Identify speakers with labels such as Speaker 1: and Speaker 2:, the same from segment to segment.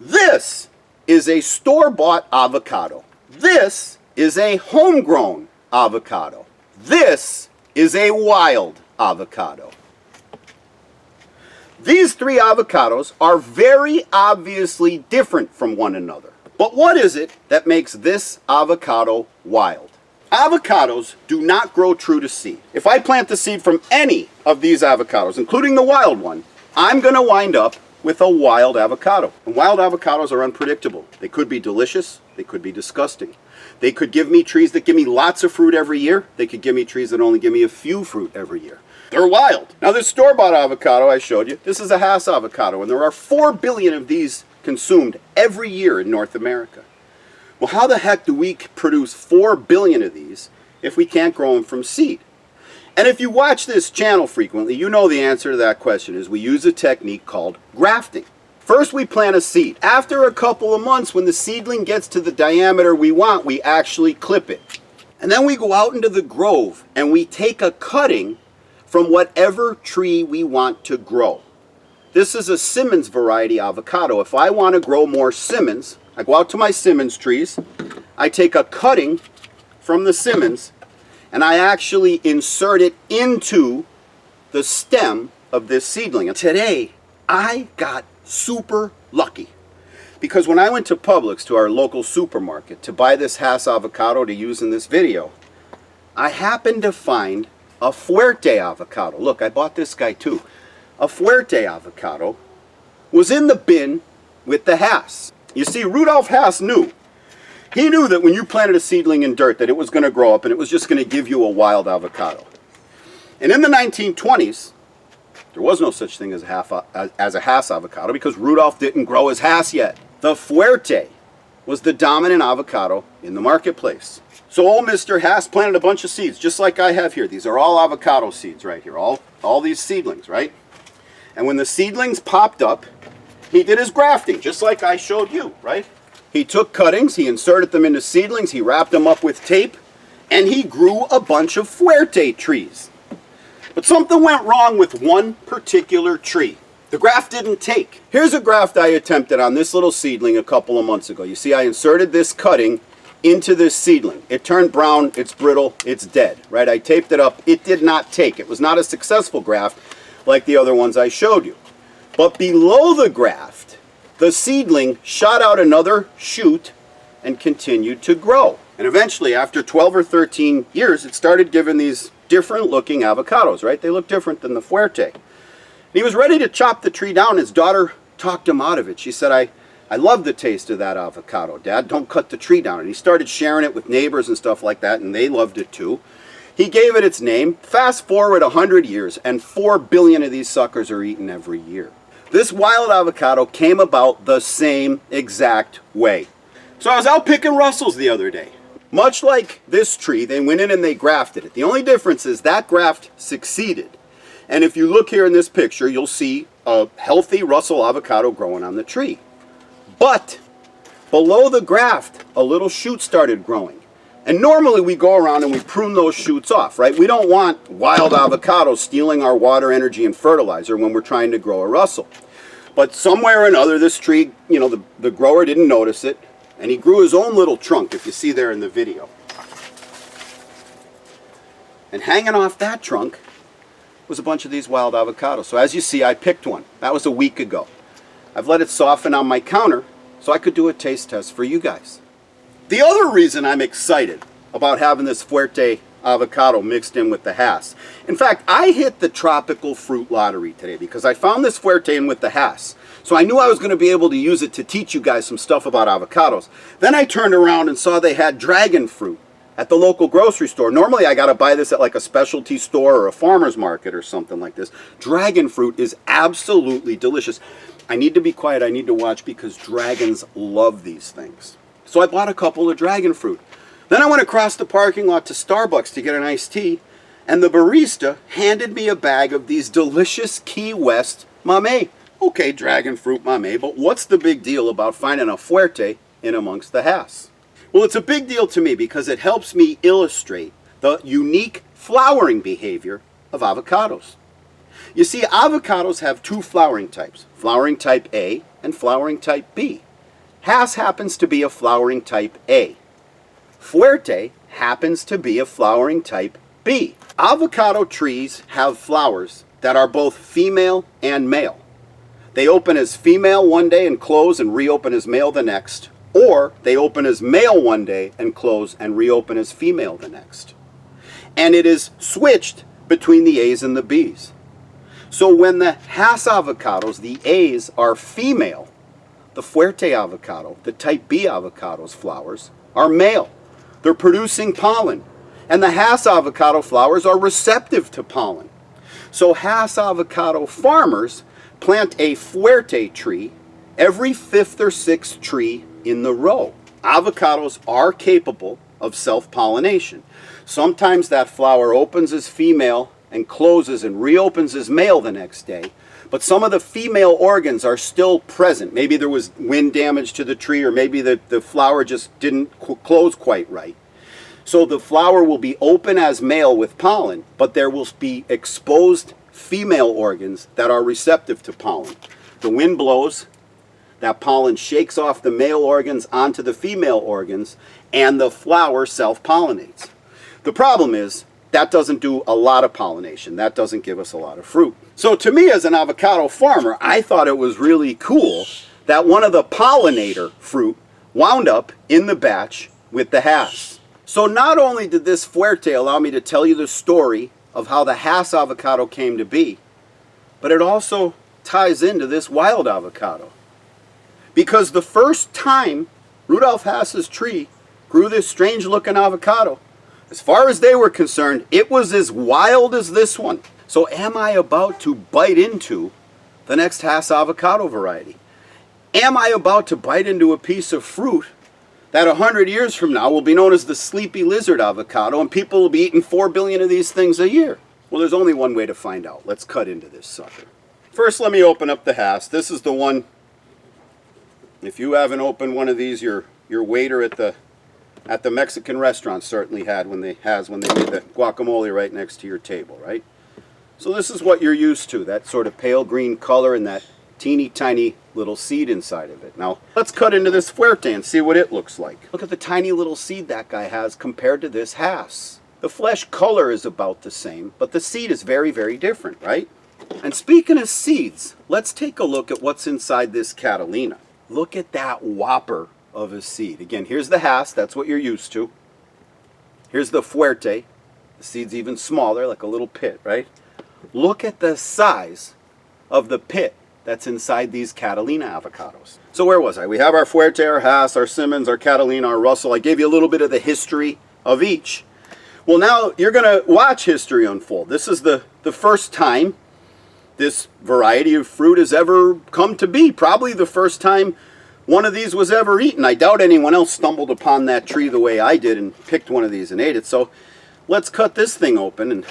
Speaker 1: This is a store-bought avocado. This is a homegrown avocado. This is a wild avocado. These three avocados are very obviously different from one another. But what is it that makes this avocado wild? Avocados do not grow true to seed. If I plant the seed from any of these avocados, including the wild one, I'm going to wind up with a wild avocado. And wild avocados are unpredictable. They could be delicious. They could be disgusting. They could give me trees that give me lots of fruit every year. They could give me trees that only give me a few fruit every year. They're wild. Now this store-bought avocado I showed you, this is a Hass avocado, and there are 4 billion of these consumed every year in North America. Well, how the heck do we produce 4 billion of these if we can't grow them from seed? And if you watch this channel frequently, you know the answer to that question is we use a technique called grafting. First we plant a seed. After a couple of months, when the seedling gets to the diameter we want, we actually clip it. And then we go out into the grove and we take a cutting from whatever tree we want to grow. This is a Simmons variety avocado. If I want to grow more Simmons, I go out to my Simmons trees, I take a cutting from the Simmons, and I actually insert it into the stem of this seedling. And today, I got super lucky. Because when I went to Publix, to our local supermarket, to buy this Hass avocado to use in this video, I happened to find a Fuerte avocado. Look, I bought this guy too. A Fuerte avocado was in the bin with the Hass. You see, Rudolf Hass knew. He knew that when you planted a seedling in dirt that it was going to grow up and it was just going to give you a wild avocado. And in the 1920s, there was no such thing as a Hass avocado because Rudolf didn't grow his Hass yet. The Fuerte was the dominant avocado in the marketplace. So old Mr. Hass planted a bunch of seeds, just like I have here. These are all avocado seeds right here, all these seedlings, right? And when the seedlings popped up, he did his grafting, just like I showed you, right? He took cuttings, he inserted them into seedlings, he wrapped them up with tape, and he grew a bunch of Fuerte trees. But something went wrong with one particular tree. The graft didn't take. Here's a graft I attempted on this little seedling a couple of months ago. You see, I inserted this cutting into this seedling. It turned brown, it's brittle, it's dead, right? I taped it up, it did not take. It was not a successful graft like the other ones I showed you. But below the graft, the seedling shot out another shoot and continued to grow. And eventually, after 12 or 13 years, it started giving these different looking avocados, right? They look different than the Fuerte. And he was ready to chop the tree down. His daughter talked him out of it. She said, I love the taste of that avocado, Dad. Don't cut the tree down. And he started sharing it with neighbors and stuff like that, and they loved it too. He gave it its name. Fast forward 100 years, and 4 billion of these suckers are eaten every year. This wild avocado came about the same exact way. So I was out picking Russells the other day. Much like this tree, they went in and they grafted it. The only difference is that graft succeeded. And if you look here in this picture, you'll see a healthy Russell avocado growing on the tree. But below the graft, a little shoot started growing. And normally we go around and we prune those shoots off, right? We don't want wild avocados stealing our water, energy, and fertilizer when we're trying to grow a Russell. But somewhere or another, this tree, you know, the grower didn't notice it, and he grew his own little trunk, if you see there in the video. And hanging off that trunk was a bunch of these wild avocados. So as you see, I picked one. That was a week ago. I've let it soften on my counter so I could do a taste test for you guys. The other reason I'm excited about having this Fuerte avocado mixed in with the Hass. In fact, I hit the tropical fruit lottery today because I found this Fuerte in with the Hass. So I knew I was going to be able to use it to teach you guys some stuff about avocados. Then I turned around and saw they had dragon fruit at the local grocery store. Normally I got to buy this at like a specialty store or a farmer's market or something like this. Dragon fruit is absolutely delicious. I need to be quiet, I need to watch because dragons love these things. So I bought a couple of dragon fruit. Then I went across the parking lot to Starbucks to get an iced tea, and the barista handed me a bag of these delicious Key West mamey. Okay, dragon fruit mamey, but what's the big deal about finding a Fuerte in amongst the Hass? Well, it's a big deal to me because it helps me illustrate the unique flowering behavior of avocados. You see, avocados have two flowering types, flowering type A and flowering type B. Hass happens to be a flowering type A. Fuerte happens to be a flowering type B. Avocado trees have flowers that are both female and male. They open as female one day and close and reopen as male the next, or they open as male one day and close and reopen as female the next. And it is switched between the A's and the B's. So when the Hass avocados, the A's, are female, the Fuerte avocado, the type B avocados flowers, are male. They're producing pollen. And the Hass avocado flowers are receptive to pollen. So Hass avocado farmers plant a Fuerte tree every 5th or 6th tree in the row. Avocados are capable of self-pollination. Sometimes that flower opens as female and closes and reopens as male the next day, but some of the female organs are still present. Maybe there was wind damage to the tree, or maybe the flower just didn't close quite right. So the flower will be open as male with pollen, but there will be exposed female organs that are receptive to pollen. The wind blows, that pollen shakes off the male organs onto the female organs, and the flower self-pollinates. The problem is, that doesn't do a lot of pollination. That doesn't give us a lot of fruit. So to me, as an avocado farmer, I thought it was really cool that one of the pollinator fruit wound up in the batch with the Hass. So not only did this Fuerte allow me to tell you the story of how the Hass avocado came to be, but it also ties into this wild avocado. Because the first time Rudolf Hass's tree grew this strange looking avocado, as far as they were concerned, it was as wild as this one. So am I about to bite into the next Hass avocado variety? Am I about to bite into a piece of fruit that 100 years from now will be known as the sleepy lizard avocado, and people will be eating 4 billion of these things a year? Well, there's only one way to find out. Let's cut into this sucker. First, let me open up the Hass. This is the one, if you haven't opened one of these, your waiter at the Mexican restaurant certainly had when they made the guacamole right next to your table, right? So this is what you're used to, that sort of pale green color and that teeny tiny little seed inside of it. Now, let's cut into this Fuerte and see what it looks like. Look at the tiny little seed that guy has compared to this Hass. The flesh color is about the same, but the seed is very, very different, right? And speaking of seeds, let's take a look at what's inside this Catalina. Look at that whopper of a seed. Again, here's the Hass, that's what you're used to. Here's the Fuerte. The seed's even smaller, like a little pit, right? Look at the size of the pit that's inside these Catalina avocados. So where was I? We have our Fuerte, our Hass, our Simmons, our Catalina, our Russell. I gave you a little bit of the history of each. Well, now you're going to watch history unfold. This is the first time this variety of fruit has ever come to be. Probably the first time one of these was ever eaten. I doubt anyone else stumbled upon that tree the way I did and picked one of these and ate it. So let's cut this thing open and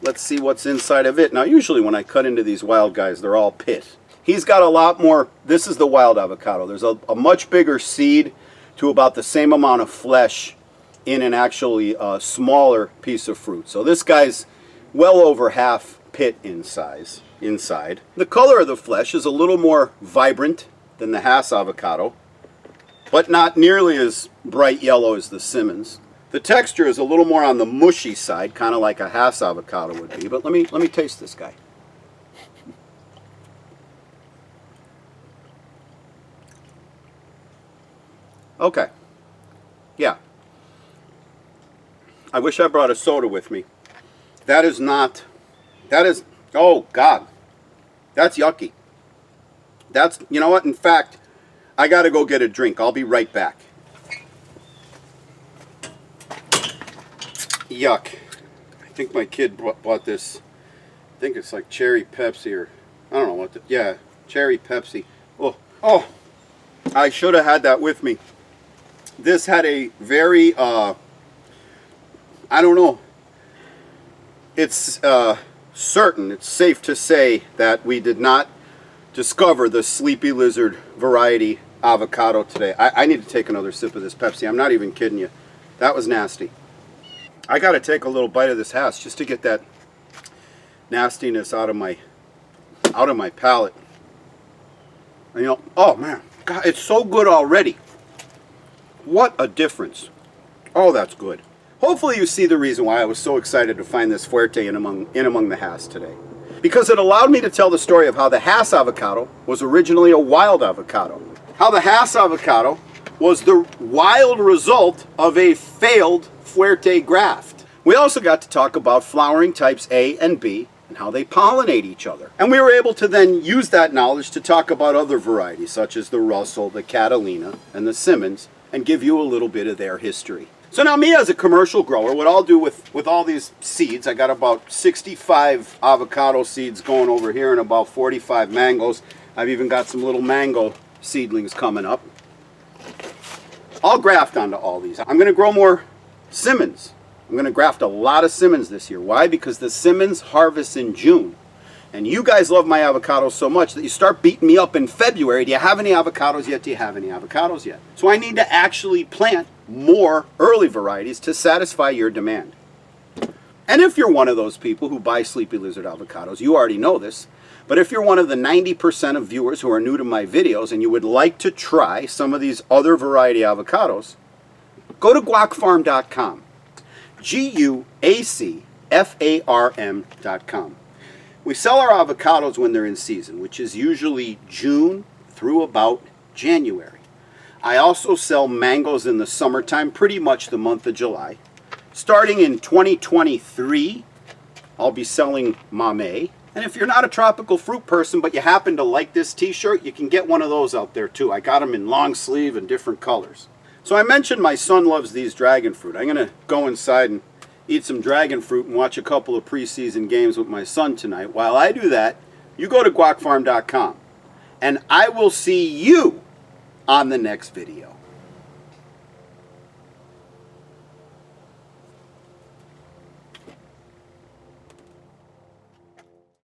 Speaker 1: let's see what's inside of it. Now, usually when I cut into these wild guys, they're all pit. He's got a lot more. This is the wild avocado. There's a much bigger seed to about the same amount of flesh in an actually smaller piece of fruit. So this guy's well over half pit in size inside. The color of the flesh is a little more vibrant than the Hass avocado, but not nearly as bright yellow as the Simmons. The texture is a little more on the mushy side, kind of like a Hass avocado would be. But let me taste this guy. Okay. Yeah. I wish I brought a soda with me. That is, oh God, that's yucky. That's, you know what, in fact, I gotta go get a drink. I'll be right back. Yuck. I think my kid bought this, I think it's like cherry Pepsi, or I don't know what yeah, cherry Pepsi. Oh, I should have had that with me. This had a very, I don't know, it's certain, it's safe to say that we did not discover the sleepy lizard variety avocado today. I need to take another sip of this Pepsi. I'm not even kidding you. That was nasty. I got to take a little bite of this Hass just to get that nastiness out of my palate. And, you know, oh man, God, it's so good already. What a difference. Oh, that's good. Hopefully you see the reason why I was so excited to find this Fuerte in among the Hass today. Because it allowed me to tell the story of how the Hass avocado was originally a wild avocado. How the Hass avocado was the wild result of a failed Fuerte graft. We also got to talk about flowering types A and B and how they pollinate each other. And we were able to then use that knowledge to talk about other varieties such as the Russell, the Catalina, and the Simmons, and give you a little bit of their history. So now me as a commercial grower, what I'll do with all these seeds, I got about 65 avocado seeds going over here and about 45 mangoes. I've even got some little mango seedlings coming up. I'll graft onto all these. I'm going to grow more Simmons. I'm going to graft a lot of Simmons this year. Why? Because the Simmons harvest in June. And you guys love my avocados so much that you start beating me up in February. Do you have any avocados yet? Do you have any avocados yet? So I need to actually plant more early varieties to satisfy your demand. And if you're one of those people who buy Sleepy Lizard avocados, you already know this. But if you're one of the 90% of viewers who are new to my videos and you would like to try some of these other variety avocados, go to guacfarm.com. GUACFARM.com. We sell our avocados when they're in season, which is usually June through about January. I also sell mangoes in the summertime, pretty much the month of July. Starting in 2023, I'll be selling Mamey. And if you're not a tropical fruit person, but you happen to like this t-shirt, you can get one of those out there too. I got them in long sleeve and different colors. So I mentioned my son loves these dragon fruit. I'm going to go inside and eat some dragon fruit and watch a couple of preseason games with my son tonight. While I do that, you go to guacfarm.com and I will see you on the next video.